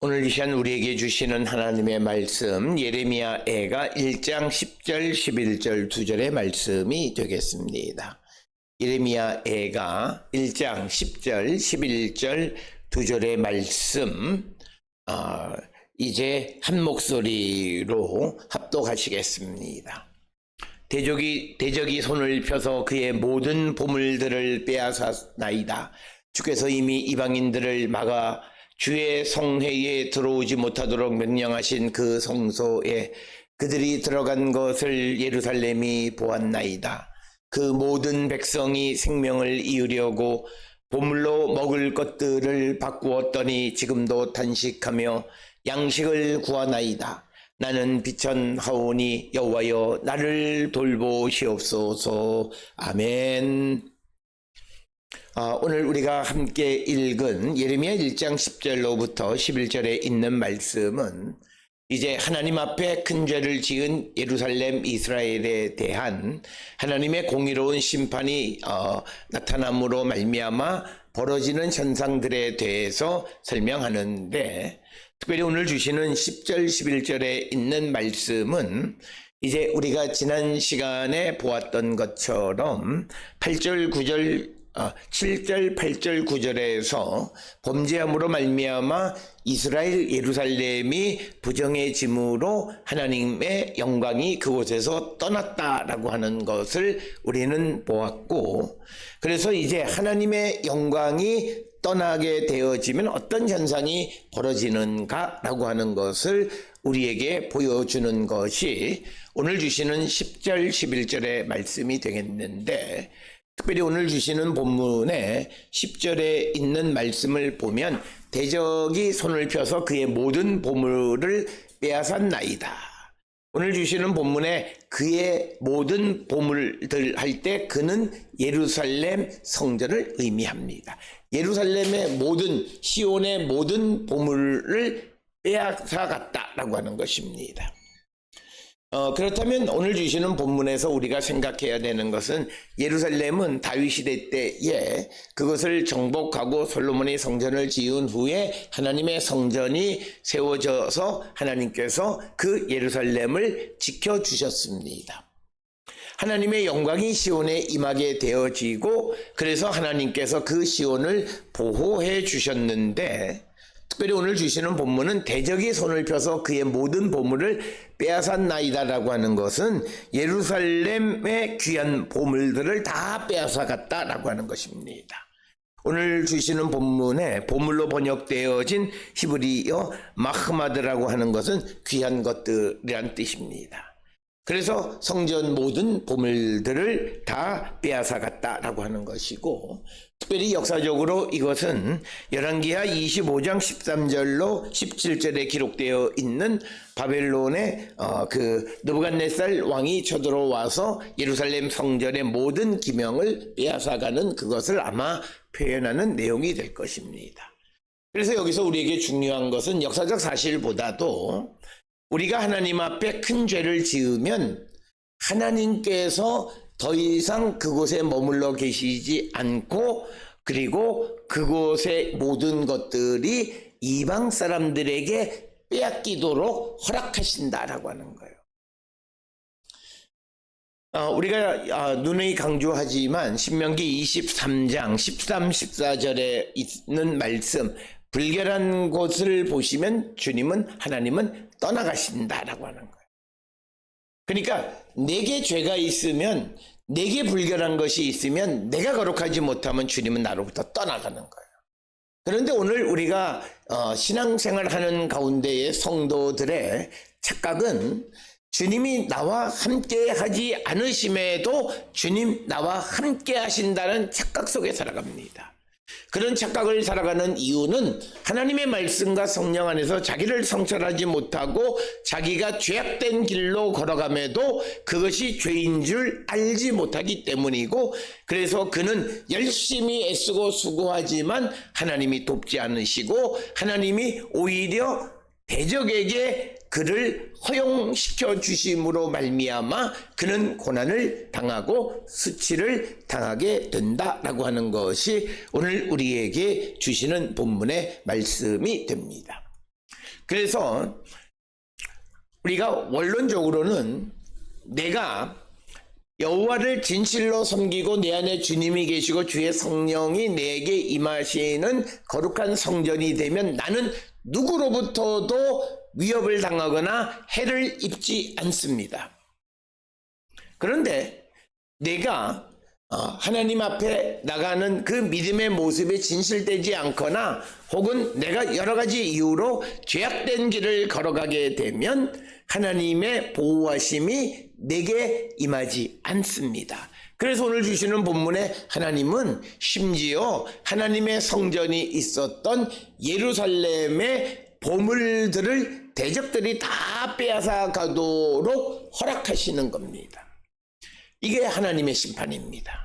오늘 이 시간 우리에게 주시는 하나님의 말씀 예레미야애가 1장 10절 11절 2절의 말씀이 되겠습니다. 예레미야애가 1장 10절 11절 2절의 말씀 이제 한 목소리로 합독하시겠습니다. 대적이 손을 펴서 그의 모든 보물들을 빼앗았나이다. 주께서 이미 이방인들을 막아 주의 성회에 들어오지 못하도록 명령하신 그 성소에 그들이 들어간 것을 예루살렘이 보았나이다. 그 모든 백성이 생명을 이으려고 보물로 먹을 것들을 바꾸었더니 지금도 단식하며 양식을 구하나이다. 나는 비천하오니 여호와여 나를 돌보시옵소서. 아멘. 오늘 우리가 함께 읽은 예레미야 1장 10절로부터 11절에 있는 말씀은 이제 하나님 앞에 큰 죄를 지은 예루살렘 이스라엘에 대한 하나님의 공의로운 심판이 나타남으로 말미암아 벌어지는 현상들에 대해서 설명하는데, 특별히 오늘 주시는 10절 11절에 있는 말씀은 이제 우리가 지난 시간에 보았던 것처럼 8절 9절 7절 8절 9절에서 범죄함으로 말미암아 이스라엘 예루살렘이 부정해짐으로 하나님의 영광이 그곳에서 떠났다라고 하는 것을 우리는 보았고, 그래서 이제 하나님의 영광이 떠나게 되어지면 어떤 현상이 벌어지는가라고 하는 것을 우리에게 보여주는 것이 오늘 주시는 10절 11절의 말씀이 되겠는데, 특별히 오늘 주시는 본문의 10절에 있는 말씀을 보면 대적이 손을 펴서 그의 모든 보물을 빼앗았나이다. 오늘 주시는 본문에 그의 모든 보물들 할 때 그는 예루살렘 성전을 의미합니다. 예루살렘의 모든, 시온의 모든 보물을 빼앗아갔다라고 하는 것입니다. 그렇다면 오늘 주시는 본문에서 우리가 생각해야 되는 것은 예루살렘은 다윗 시대 때에 그것을 정복하고 솔로몬이 성전을 지은 후에 하나님의 성전이 세워져서 하나님께서 그 예루살렘을 지켜주셨습니다. 하나님의 영광이 시온에 임하게 되어지고 그래서 하나님께서 그 시온을 보호해 주셨는데, 특별히 오늘 주시는 본문은 대적이 손을 펴서 그의 모든 보물을 빼앗았나이다라고 하는 것은 예루살렘의 귀한 보물들을 다 빼앗아갔다라고 하는 것입니다. 오늘 주시는 본문에 보물로 번역되어진 히브리어 마흐마드라고 하는 것은 귀한 것들이란 뜻입니다. 그래서 성전 모든 보물들을 다 빼앗아갔다라고 하는 것이고, 특별히 역사적으로 이것은 열왕기하 25장 13절로 17절에 기록되어 있는 바벨론의 그 느부갓네살 왕이 쳐들어와서 예루살렘 성전의 모든 기명을 빼앗아가는 그것을 아마 표현하는 내용이 될 것입니다. 그래서 여기서 우리에게 중요한 것은 역사적 사실보다도 우리가 하나님 앞에 큰 죄를 지으면 하나님께서 더 이상 그곳에 머물러 계시지 않고, 그리고 그곳의 모든 것들이 이방 사람들에게 빼앗기도록 허락하신다라고 하는 거예요. 우리가 누누이 강조하지만 신명기 23장 13, 14절에 있는 말씀, 불결한 곳을 보시면 하나님은 떠나가신다라고 하는 거예요. 그러니까 내게 죄가 있으면, 내게 불결한 것이 있으면, 내가 거룩하지 못하면 주님은 나로부터 떠나가는 거예요. 그런데 오늘 우리가 신앙생활하는 가운데의 성도들의 착각은 주님이 나와 함께 하지 않으심에도 주님 나와 함께 하신다는 착각 속에 살아갑니다. 그런 착각을 살아가는 이유는 하나님의 말씀과 성령 안에서 자기를 성찰하지 못하고 자기가 죄악된 길로 걸어감에도 그것이 죄인 줄 알지 못하기 때문이고, 그래서 그는 열심히 애쓰고 수고하지만 하나님이 돕지 않으시고 하나님이 오히려 대적에게 그를 허용시켜 주심으로 말미암아 그는 고난을 당하고 수치를 당하게 된다라고 하는 것이 오늘 우리에게 주시는 본문의 말씀이 됩니다. 그래서 우리가 원론적으로는 내가 여호와를 진실로 섬기고 내 안에 주님이 계시고 주의 성령이 내게 임하시는 거룩한 성전이 되면 나는 누구로부터도 위협을 당하거나 해를 입지 않습니다. 그런데 내가 하나님 앞에 나가는 그 믿음의 모습에 진실되지 않거나 혹은 내가 여러 가지 이유로 죄악된 길을 걸어가게 되면 하나님의 보호하심이 내게 임하지 않습니다. 그래서 오늘 주시는 본문에 하나님은 심지어 하나님의 성전이 있었던 예루살렘의 보물들을 대적들이 다 빼앗아 가도록 허락하시는 겁니다. 이게 하나님의 심판입니다.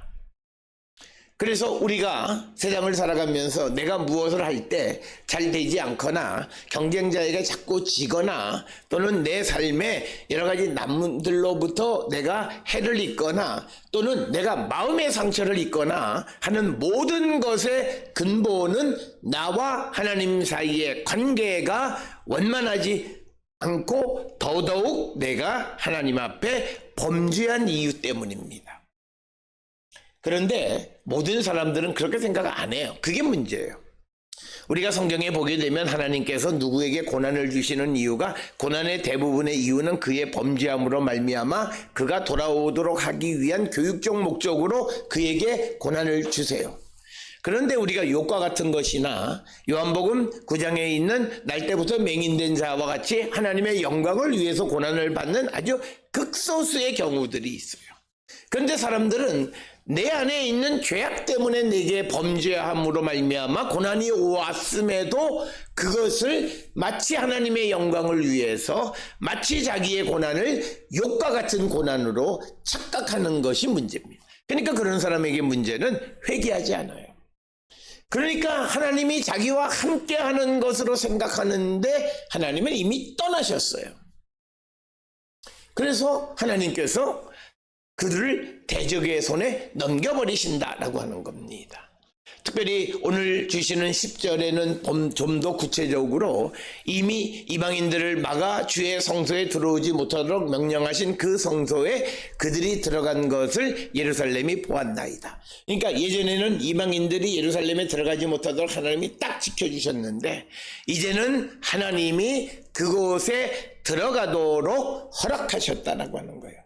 그래서 우리가 세상을 살아가면서 내가 무엇을 할 때 잘 되지 않거나 경쟁자에게 자꾸 지거나 또는 내 삶에 여러 가지 남들로부터 내가 해를 입거나 또는 내가 마음의 상처를 입거나 하는 모든 것의 근본은 나와 하나님 사이의 관계가 원만하지 않고 더더욱 내가 하나님 앞에 범죄한 이유 때문입니다. 그런데 모든 사람들은 그렇게 생각 안 해요. 그게 문제예요. 우리가 성경에 보게 되면 하나님께서 누구에게 고난을 주시는 이유가 고난의 대부분의 이유는 그의 범죄함으로 말미암아 그가 돌아오도록 하기 위한 교육적 목적으로 그에게 고난을 주세요. 그런데 우리가 욥과 같은 것이나 요한복음 9장에 있는 날 때부터 맹인된 자와 같이 하나님의 영광을 위해서 고난을 받는 아주 극소수의 경우들이 있어요. 그런데 사람들은 내 안에 있는 죄악 때문에 내게 범죄함으로 말미암아 고난이 왔음에도 그것을 마치 하나님의 영광을 위해서 마치 자기의 고난을 욥과 같은 고난으로 착각하는 것이 문제입니다. 그러니까 그런 사람에게 문제는 회개하지 않아요. 그러니까 하나님이 자기와 함께하는 것으로 생각하는데 하나님은 이미 떠나셨어요. 그래서 하나님께서 그들을 대적의 손에 넘겨버리신다라고 하는 겁니다. 특별히 오늘 주시는 10절에는 좀 더 구체적으로 이미 이방인들을 막아 주의 성소에 들어오지 못하도록 명령하신 그 성소에 그들이 들어간 것을 예루살렘이 보았나이다. 그러니까 예전에는 이방인들이 예루살렘에 들어가지 못하도록 하나님이 딱 지켜주셨는데 이제는 하나님이 그곳에 들어가도록 허락하셨다라고 하는 거예요.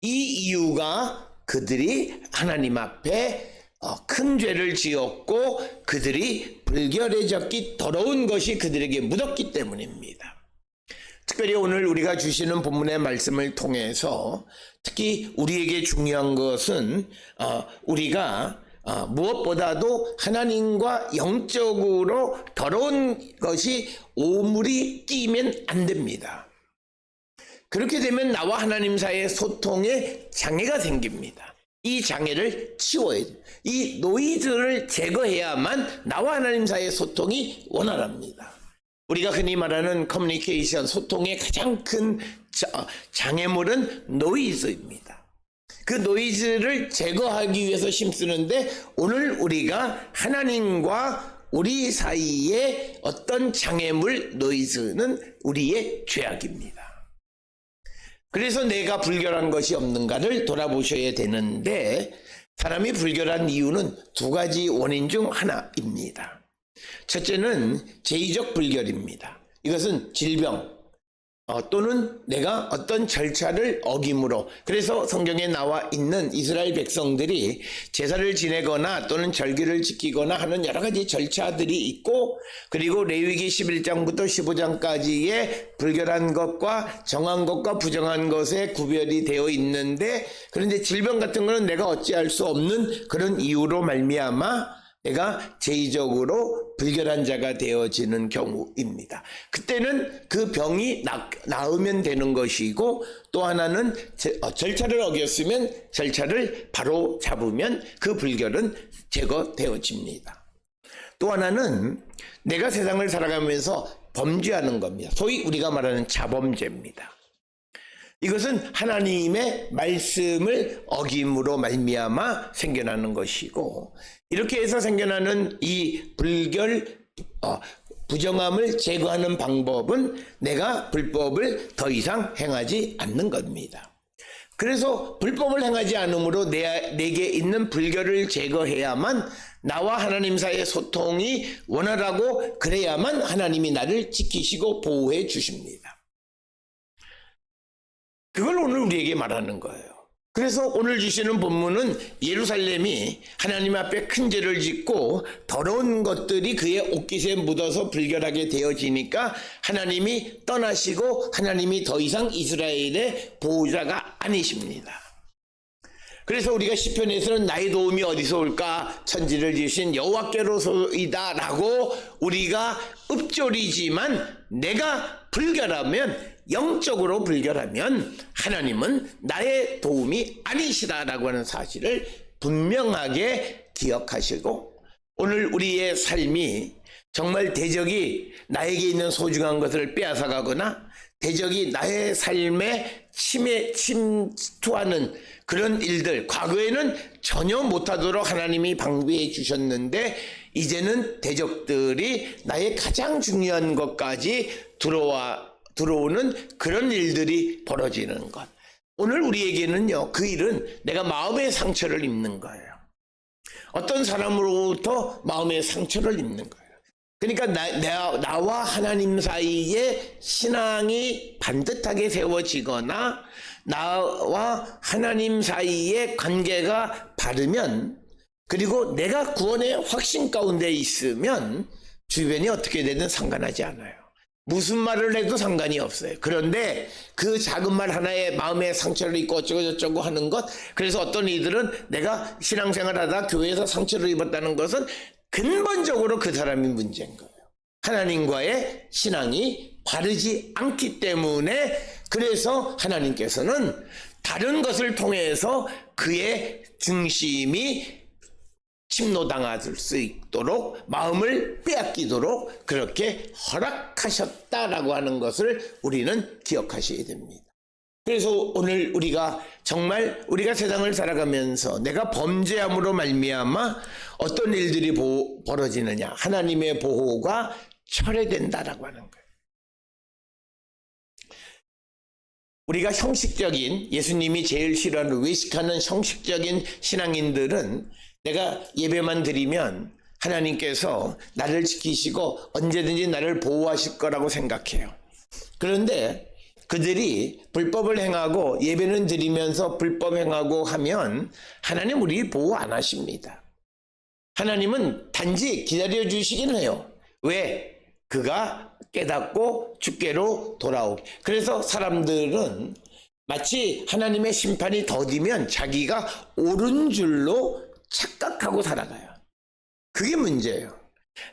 이 이유가 그들이 하나님 앞에 큰 죄를 지었고 그들이 불결해졌기 더러운 것이 그들에게 묻었기 때문입니다. 특별히 오늘 우리가 주시는 본문의 말씀을 통해서 특히 우리에게 중요한 것은 우리가 무엇보다도 하나님과 영적으로 더러운 것이 오물이 끼면 안 됩니다. 그렇게 되면 나와 하나님 사이의 소통에 장애가 생깁니다. 이 장애를 치워야 돼요. 이 노이즈를 제거해야만 나와 하나님 사이의 소통이 원활합니다. 우리가 흔히 말하는 커뮤니케이션, 소통의 가장 큰 장애물은 노이즈입니다. 그 노이즈를 제거하기 위해서 힘쓰는데 오늘 우리가 하나님과 우리 사이의 어떤 장애물, 노이즈는 우리의 죄악입니다. 그래서 내가 불결한 것이 없는가를 돌아보셔야 되는데 사람이 불결한 이유는 두 가지 원인 중 하나입니다. 첫째는 제의적 불결입니다. 이것은 질병 또는 내가 어떤 절차를 어김으로, 그래서 성경에 나와 있는 이스라엘 백성들이 제사를 지내거나 또는 절기를 지키거나 하는 여러 가지 절차들이 있고, 그리고 레위기 11장부터 15장까지의 불결한 것과 정한 것과 부정한 것에 구별이 되어 있는데, 그런데 질병 같은 거는 내가 어찌할 수 없는 그런 이유로 말미암아 내가 제의적으로 불결한 자가 되어지는 경우입니다. 그때는 그 병이 나으면 되는 것이고, 또 하나는 절차를 어겼으면 절차를 바로 잡으면 그 불결은 제거되어집니다. 또 하나는 내가 세상을 살아가면서 범죄하는 겁니다. 소위 우리가 말하는 자범죄입니다. 이것은 하나님의 말씀을 어김으로 말미암아 생겨나는 것이고, 이렇게 해서 생겨나는 이 불결 부정함을 제거하는 방법은 내가 불법을 더 이상 행하지 않는 겁니다. 그래서 불법을 행하지 않으므로 내게 있는 불결을 제거해야만 나와 하나님 사이의 소통이 원활하고 그래야만 하나님이 나를 지키시고 보호해 주십니다. 그걸 오늘 우리에게 말하는 거예요. 그래서 오늘 주시는 본문은 예루살렘이 하나님 앞에 큰 죄를 짓고 더러운 것들이 그의 옷깃에 묻어서 불결하게 되어지니까 하나님이 떠나시고 하나님이 더 이상 이스라엘의 보호자가 아니십니다. 그래서 우리가 시편에서는 나의 도움이 어디서 올까? 천지를 지으신 여호와께로소이다 라고 우리가 읊조리지만 내가 불결하면, 영적으로 불결하면 하나님은 나의 도움이 아니시다라고 하는 사실을 분명하게 기억하시고, 오늘 우리의 삶이 정말 대적이 나에게 있는 소중한 것을 빼앗아가거나 대적이 나의 삶에 침투하는 그런 일들, 과거에는 전혀 못하도록 하나님이 방비해 주셨는데 이제는 대적들이 나의 가장 중요한 것까지 들어오는 그런 일들이 벌어지는 것. 오늘 우리에게는요, 그 일은 내가 마음의 상처를 입는 거예요. 어떤 사람으로부터 마음의 상처를 입는 거예요. 그러니까 나와 하나님 사이에 신앙이 반듯하게 세워지거나 나와 하나님 사이의 관계가 바르면, 그리고 내가 구원의 확신 가운데 있으면 주변이 어떻게 되든 상관하지 않아요. 무슨 말을 해도 상관이 없어요. 그런데 그 작은 말 하나에 마음에 상처를 입고 어쩌고저쩌고 하는 것, 그래서 어떤 이들은 내가 신앙생활 하다 교회에서 상처를 입었다는 것은 근본적으로 그 사람이 문제인 거예요. 하나님과의 신앙이 바르지 않기 때문에, 그래서 하나님께서는 다른 것을 통해서 그의 중심이 침노당할 수 있도록, 마음을 빼앗기도록 그렇게 허락하셨다라고 하는 것을 우리는 기억하셔야 됩니다. 그래서 오늘 우리가 정말 우리가 세상을 살아가면서 내가 범죄함으로 말미암아 어떤 일들이 벌어지느냐, 하나님의 보호가 철회된다라고 하는 거예요. 우리가 형식적인, 예수님이 제일 싫어하는 외식하는 형식적인 신앙인들은 내가 예배만 드리면 하나님께서 나를 지키시고 언제든지 나를 보호하실 거라고 생각해요. 그런데 그들이 불법을 행하고 예배는 드리면서 불법 행하고 하면 하나님 우리 보호 안 하십니다. 하나님은 단지 기다려 주시긴 해요. 왜? 그가 깨닫고 주께로 돌아오게. 그래서 사람들은 마치 하나님의 심판이 더디면 자기가 옳은 줄로 착각하고 살아가요. 그게 문제예요.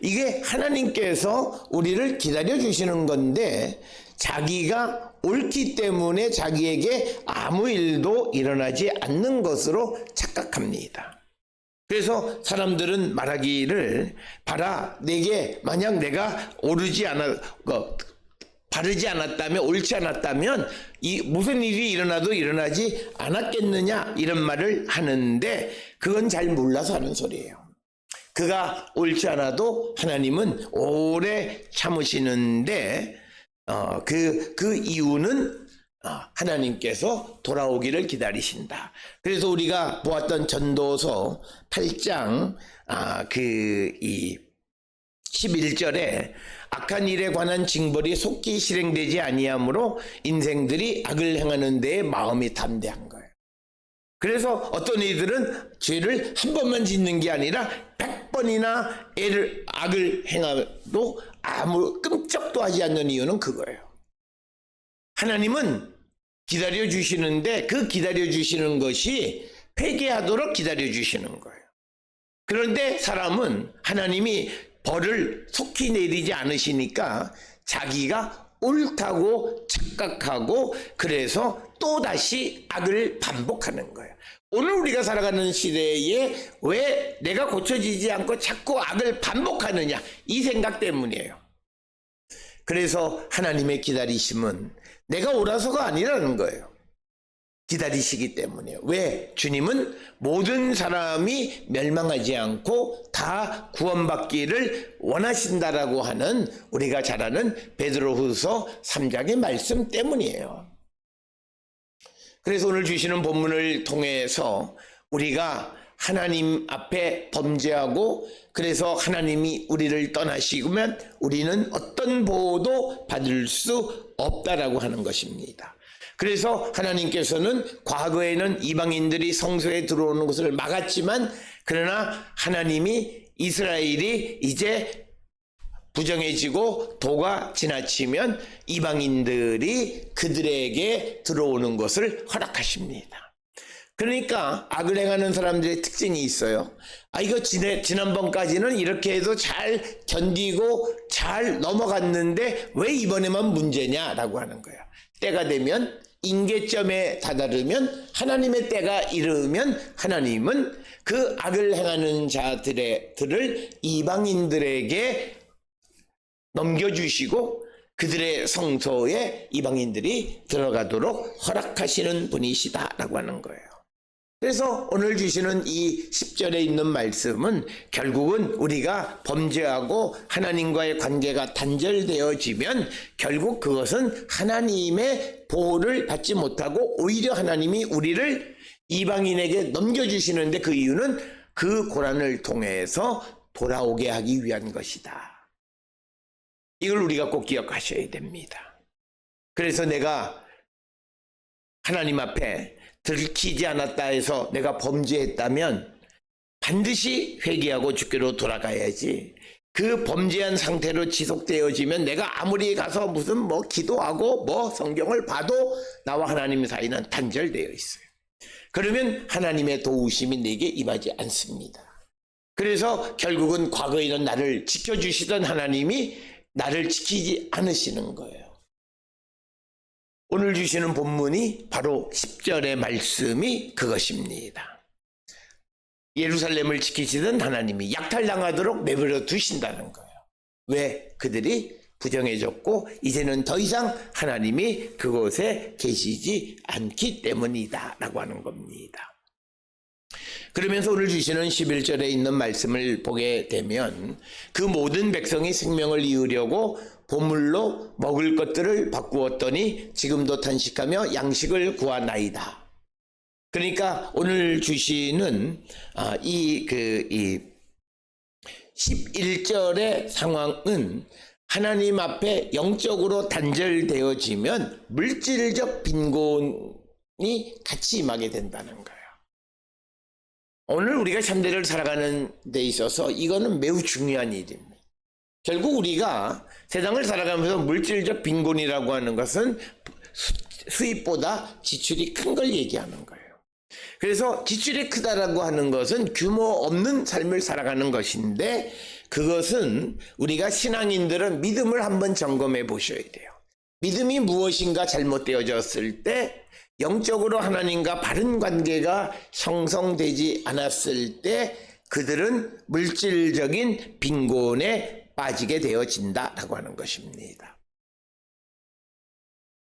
이게 하나님께서 우리를 기다려 주시는 건데 자기가 옳기 때문에 자기에게 아무 일도 일어나지 않는 것으로 착각합니다. 그래서 사람들은 말하기를, 봐라, 내게 만약 내가 바르지 않았다면, 옳지 않았다면 무슨 일이 일어나도 일어나지 않았겠느냐, 이런 말을 하는데 그건 잘 몰라서 하는 소리예요. 그가 옳지 않아도 하나님은 오래 참으시는데 그 이유는 하나님께서 돌아오기를 기다리신다. 그래서 우리가 보았던 전도서 8장 11절에 악한 일에 관한 징벌이 속히 실행되지 아니하므로 인생들이 악을 행하는 데에 마음이 담대한 거예요. 그래서 어떤 이들은 죄를 한 번만 짓는 게 아니라 100번이나 악을 행해도 아무 끔찍도 하지 않는 이유는 그거예요. 하나님은 기다려 주시는데 그 기다려 주시는 것이 회개하도록 기다려 주시는 거예요. 그런데 사람은 하나님이 벌을 속히 내리지 않으시니까 자기가 옳다고 착각하고 그래서 또다시 악을 반복하는 거예요. 오늘 우리가 살아가는 시대에 왜 내가 고쳐지지 않고 자꾸 악을 반복하느냐, 이 생각 때문이에요. 그래서 하나님의 기다리심은 내가 옳아서가 아니라는 거예요. 기다리시기 때문이에요. 왜? 주님은 모든 사람이 멸망하지 않고 다 구원받기를 원하신다라고 하는 우리가 잘 아는 베드로후서 3장의 말씀 때문이에요. 그래서 오늘 주시는 본문을 통해서 우리가 하나님 앞에 범죄하고 그래서 하나님이 우리를 떠나시면 우리는 어떤 보호도 받을 수 없다라고 하는 것입니다. 그래서 하나님께서는 과거에는 이방인들이 성소에 들어오는 것을 막았지만 그러나 하나님이 이스라엘이 이제 부정해지고 도가 지나치면 이방인들이 그들에게 들어오는 것을 허락하십니다. 그러니까 악을 행하는 사람들의 특징이 있어요. 이거 지난번까지는 이렇게 해도 잘 견디고 잘 넘어갔는데 왜 이번에만 문제냐라고 하는 거예요. 때가 되면 임계점에 다다르면 하나님의 때가 이르면 하나님은 그 악을 행하는 자들을 이방인들에게 넘겨주시고 그들의 성소에 이방인들이 들어가도록 허락하시는 분이시다라고 하는 거예요. 그래서 오늘 주시는 이 10절에 있는 말씀은 결국은 우리가 범죄하고 하나님과의 관계가 단절되어지면 결국 그것은 하나님의 보호를 받지 못하고 오히려 하나님이 우리를 이방인에게 넘겨주시는데 그 이유는 그 고난을 통해서 돌아오게 하기 위한 것이다. 이걸 우리가 꼭 기억하셔야 됩니다. 그래서 내가 하나님 앞에 들키지 않았다 해서 내가 범죄했다면 반드시 회개하고 주께로 돌아가야지. 그 범죄한 상태로 지속되어지면 내가 아무리 가서 무슨 기도하고 성경을 봐도 나와 하나님 사이는 단절되어 있어요. 그러면 하나님의 도우심이 내게 임하지 않습니다. 그래서 결국은 과거에는 나를 지켜주시던 하나님이 나를 지키지 않으시는 거예요. 오늘 주시는 본문이 바로 10절의 말씀이 그것입니다. 예루살렘을 지키시던 하나님이 약탈당하도록 내버려 두신다는 거예요. 왜? 그들이 부정해졌고 이제는 더 이상 하나님이 그곳에 계시지 않기 때문이다 라고 하는 겁니다. 그러면서 오늘 주시는 11절에 있는 말씀을 보게 되면 그 모든 백성이 생명을 이으려고 보물로 먹을 것들을 바꾸었더니 지금도 탄식하며 양식을 구하나이다. 그러니까 오늘 주시는 이 11절의 상황은 하나님 앞에 영적으로 단절되어지면 물질적 빈곤이 같이 임하게 된다는 거예요. 오늘 우리가 참되를 살아가는 데 있어서 이거는 매우 중요한 일입니다. 결국 우리가 세상을 살아가면서 물질적 빈곤이라고 하는 것은 수입보다 지출이 큰 걸 얘기하는 거예요. 그래서 지출이 크다라고 하는 것은 규모 없는 삶을 살아가는 것인데 그것은 우리가 신앙인들은 믿음을 한번 점검해 보셔야 돼요. 믿음이 무엇인가 잘못되어졌을 때 영적으로 하나님과 바른 관계가 형성되지 않았을 때 그들은 물질적인 빈곤에 빠지게 되어진다라고 하는 것입니다.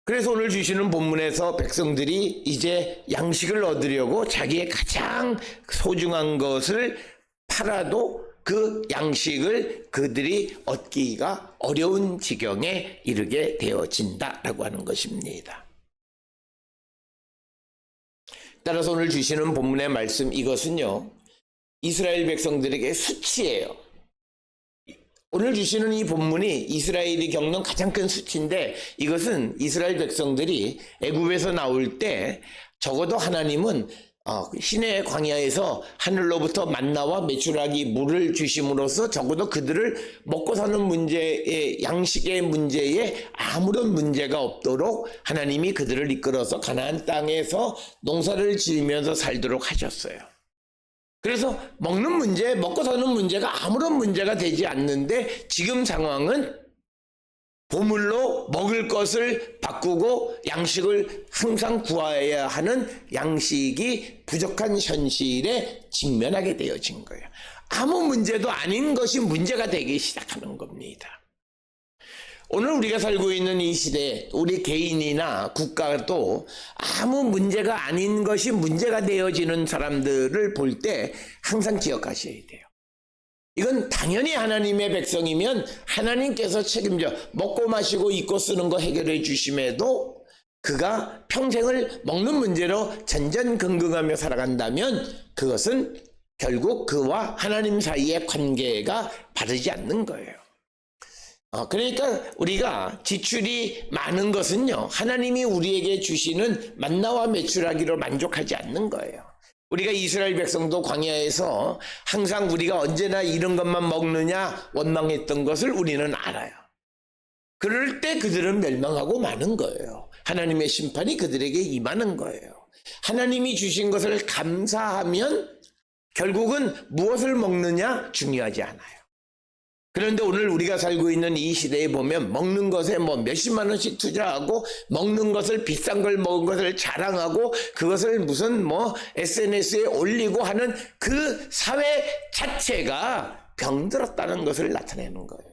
그래서 오늘 주시는 본문에서 백성들이 이제 양식을 얻으려고 자기의 가장 소중한 것을 팔아도 그 양식을 그들이 얻기가 어려운 지경에 이르게 되어진다라고 하는 것입니다. 따라서 오늘 주시는 본문의 말씀 이것은요 이스라엘 백성들에게 수치예요. 오늘 주시는 이 본문이 이스라엘이 겪는 가장 큰 수치인데 이것은 이스라엘 백성들이 애굽에서 나올 때 적어도 하나님은 시내 광야에서 하늘로부터 만나와 메추라기 물을 주심으로써 적어도 그들을 먹고 사는 문제에 양식의 문제에 아무런 문제가 없도록 하나님이 그들을 이끌어서 가나안 땅에서 농사를 지으면서 살도록 하셨어요. 그래서 먹는 문제, 먹고 사는 문제가 아무런 문제가 되지 않는데 지금 상황은 보물로 먹을 것을 바꾸고 양식을 항상 구해야 하는 양식이 부족한 현실에 직면하게 되어진 거예요. 아무 문제도 아닌 것이 문제가 되기 시작하는 겁니다. 오늘 우리가 살고 있는 이 시대에 우리 개인이나 국가도 아무 문제가 아닌 것이 문제가 되어지는 사람들을 볼 때 항상 기억하셔야 돼요. 이건 당연히 하나님의 백성이면 하나님께서 책임져 먹고 마시고 입고 쓰는 거 해결해 주심에도 그가 평생을 먹는 문제로 전전긍긍하며 살아간다면 그것은 결국 그와 하나님 사이의 관계가 바르지 않는 거예요. 그러니까 우리가 지출이 많은 것은요, 하나님이 우리에게 주시는 만나와 메추라기로 만족하지 않는 거예요. 우리가 이스라엘 백성도 광야에서 항상 우리가 언제나 이런 것만 먹느냐 원망했던 것을 우리는 알아요. 그럴 때 그들은 멸망하고 마는 거예요. 하나님의 심판이 그들에게 임하는 거예요. 하나님이 주신 것을 감사하면 결국은 무엇을 먹느냐 중요하지 않아요. 그런데 오늘 우리가 살고 있는 이 시대에 보면 먹는 것에 뭐 몇십만 원씩 투자하고 먹는 것을 비싼 걸 먹은 것을 자랑하고 그것을 무슨 뭐 SNS에 올리고 하는 그 사회 자체가 병들었다는 것을 나타내는 거예요.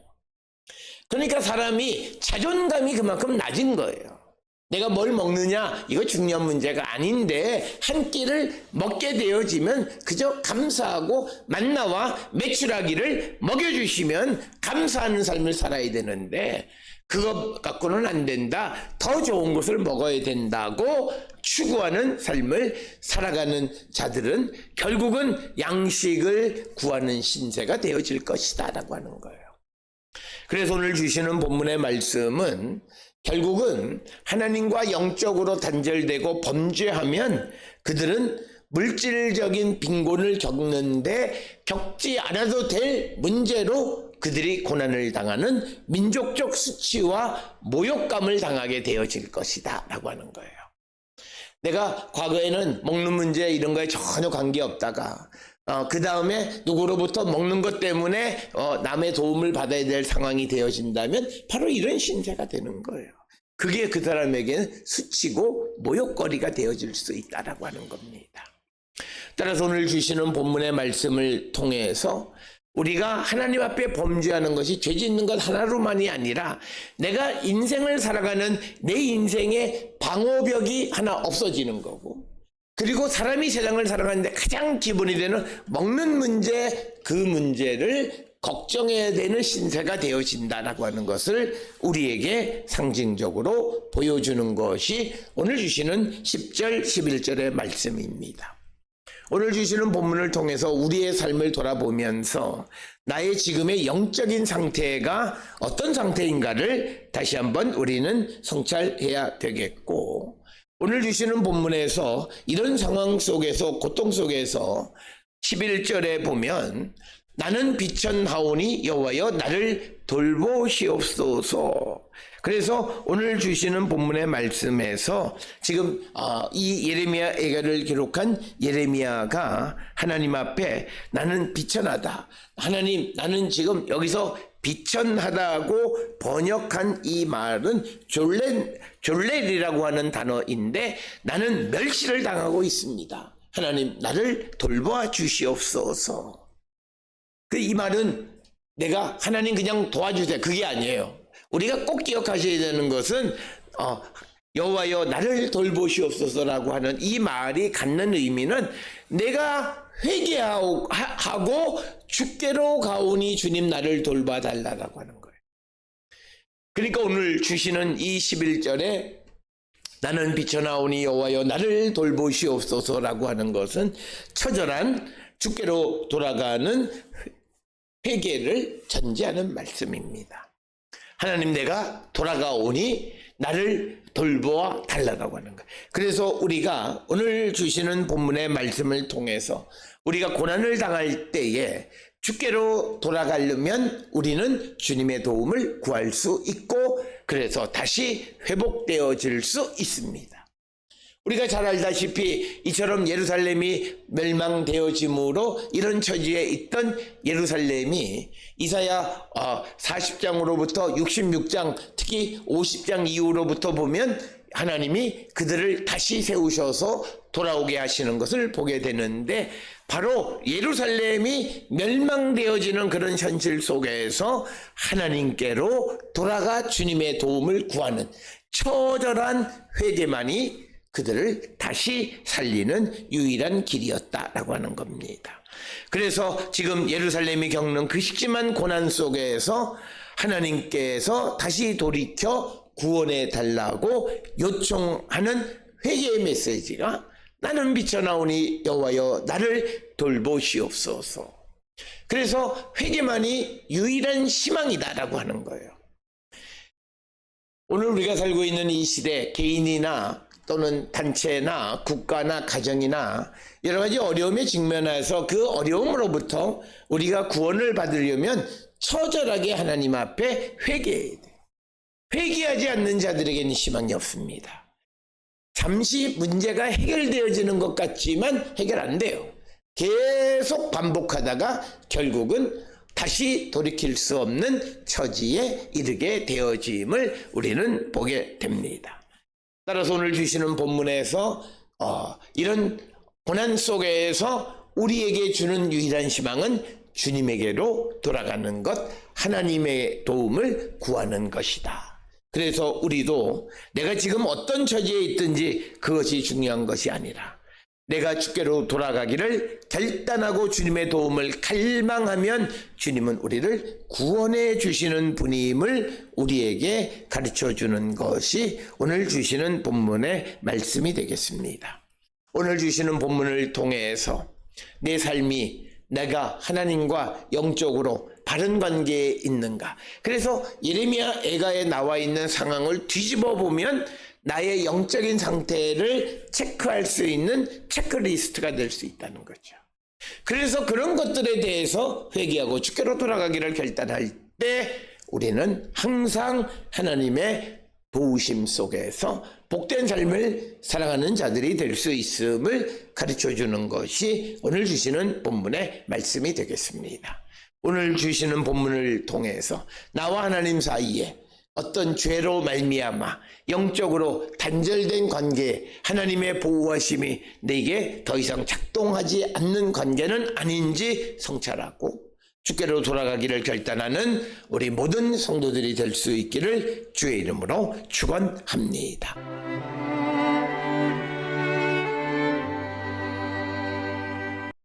그러니까 사람이 자존감이 그만큼 낮은 거예요. 내가 뭘 먹느냐 이거 중요한 문제가 아닌데 한 끼를 먹게 되어지면 그저 감사하고 만나와 메추라기를 먹여주시면 감사하는 삶을 살아야 되는데 그것 갖고는 안 된다, 더 좋은 것을 먹어야 된다고 추구하는 삶을 살아가는 자들은 결국은 양식을 구하는 신세가 되어질 것이다 라고 하는 거예요. 그래서 오늘 주시는 본문의 말씀은 결국은 하나님과 영적으로 단절되고 범죄하면 그들은 물질적인 빈곤을 겪는데 겪지 않아도 될 문제로 그들이 고난을 당하는 민족적 수치와 모욕감을 당하게 되어질 것이다 라고 하는 거예요. 내가 과거에는 먹는 문제 이런 거에 전혀 관계없다가 그 다음에 누구로부터 먹는 것 때문에 남의 도움을 받아야 될 상황이 되어진다면 바로 이런 신세가 되는 거예요. 그게 그 사람에게는 수치고 모욕거리가 되어질 수 있다라고 하는 겁니다. 따라서 오늘 주시는 본문의 말씀을 통해서 우리가 하나님 앞에 범죄하는 것이 죄 짓는 것 하나로만이 아니라 내가 인생을 살아가는 내 인생의 방어벽이 하나 없어지는 거고, 그리고 사람이 세상을 살아가는데 가장 기본이 되는 먹는 문제, 그 문제를 걱정해야 되는 신세가 되어진다라고 하는 것을 우리에게 상징적으로 보여주는 것이 오늘 주시는 10절, 11절의 말씀입니다. 오늘 주시는 본문을 통해서 우리의 삶을 돌아보면서 나의 지금의 영적인 상태가 어떤 상태인가를 다시 한번 우리는 성찰해야 되겠고, 오늘 주시는 본문에서 이런 상황 속에서, 고통 속에서 11절에 보면 나는 비천하오니 여호와여 나를 돌보시옵소서. 그래서 오늘 주시는 본문의 말씀에서 지금 이 예레미야 예가를 기록한 예레미야가 하나님 앞에 나는 비천하다, 하나님 나는 지금 여기서 비천하다고 번역한 이 말은 졸렐이라고 하는 단어인데 나는 멸시를 당하고 있습니다. 하나님 나를 돌보아 주시옵소서. 이 말은 내가 하나님 그냥 도와주세요 그게 아니에요. 우리가 꼭 기억하셔야 되는 것은 여호와여 나를 돌보시옵소서라고 하는 이 말이 갖는 의미는 내가 회개하고 주께로 가오니 주님 나를 돌봐달라고 하는 거예요. 그러니까 오늘 주시는 이 11절에 나는 비천하오니 여호와여 나를 돌보시옵소서라고 하는 것은 처절한 주께로 돌아가는 회개를 전제하는 말씀입니다. 하나님 내가 돌아가오니 나를 돌보아 달라고 하는 거예요. 그래서 우리가 오늘 주시는 본문의 말씀을 통해서 우리가 고난을 당할 때에 주께로 돌아가려면 우리는 주님의 도움을 구할 수 있고 그래서 다시 회복되어질 수 있습니다. 우리가 잘 알다시피 이처럼 예루살렘이 멸망되어짐으로 이런 처지에 있던 예루살렘이 이사야 40장으로부터 66장 특히 50장 이후로부터 보면 하나님이 그들을 다시 세우셔서 돌아오게 하시는 것을 보게 되는데 바로 예루살렘이 멸망되어지는 그런 현실 속에서 하나님께로 돌아가 주님의 도움을 구하는 처절한 회개만이 그들을 다시 살리는 유일한 길이었다라고 하는 겁니다. 그래서 지금 예루살렘이 겪는 그 심한 고난 속에서 하나님께서 다시 돌이켜 구원해 달라고 요청하는 회개의 메시지가 나는 미쳐나오니 여호와여 나를 돌보시옵소서. 그래서 회개만이 유일한 희망이다라고 하는 거예요. 오늘 우리가 살고 있는 이 시대 개인이나 또는 단체나 국가나 가정이나 여러 가지 어려움에 직면해서 그 어려움으로부터 우리가 구원을 받으려면 처절하게 하나님 앞에 회개해야 돼. 회개하지 않는 자들에게는 희망이 없습니다. 잠시 문제가 해결되어지는 것 같지만 해결 안 돼요. 계속 반복하다가 결국은 다시 돌이킬 수 없는 처지에 이르게 되어짐을 우리는 보게 됩니다. 따라서 오늘 주시는 본문에서 이런 고난 속에서 우리에게 주는 유일한 희망은 주님에게로 돌아가는 것, 하나님의 도움을 구하는 것이다. 그래서 우리도 내가 지금 어떤 처지에 있든지 그것이 중요한 것이 아니라 내가 주께로 돌아가기를 결단하고 주님의 도움을 갈망하면 주님은 우리를 구원해 주시는 분임을 우리에게 가르쳐 주는 것이 오늘 주시는 본문의 말씀이 되겠습니다. 오늘 주시는 본문을 통해서 내 삶이 내가 하나님과 영적으로 바른 관계에 있는가. 그래서 예레미야 애가에 나와 있는 상황을 뒤집어 보면 나의 영적인 상태를 체크할 수 있는 체크리스트가 될 수 있다는 거죠. 그래서 그런 것들에 대해서 회개하고 주께로 돌아가기를 결단할 때 우리는 항상 하나님의 도우심 속에서 복된 삶을 살아가는 자들이 될 수 있음을 가르쳐 주는 것이 오늘 주시는 본문의 말씀이 되겠습니다. 오늘 주시는 본문을 통해서 나와 하나님 사이에 어떤 죄로 말미암아 영적으로 단절된 관계에 하나님의 보호하심이 내게 더 이상 작동하지 않는 관계는 아닌지 성찰하고 주께로 돌아가기를 결단하는 우리 모든 성도들이 될 수 있기를 주의 이름으로 축원합니다.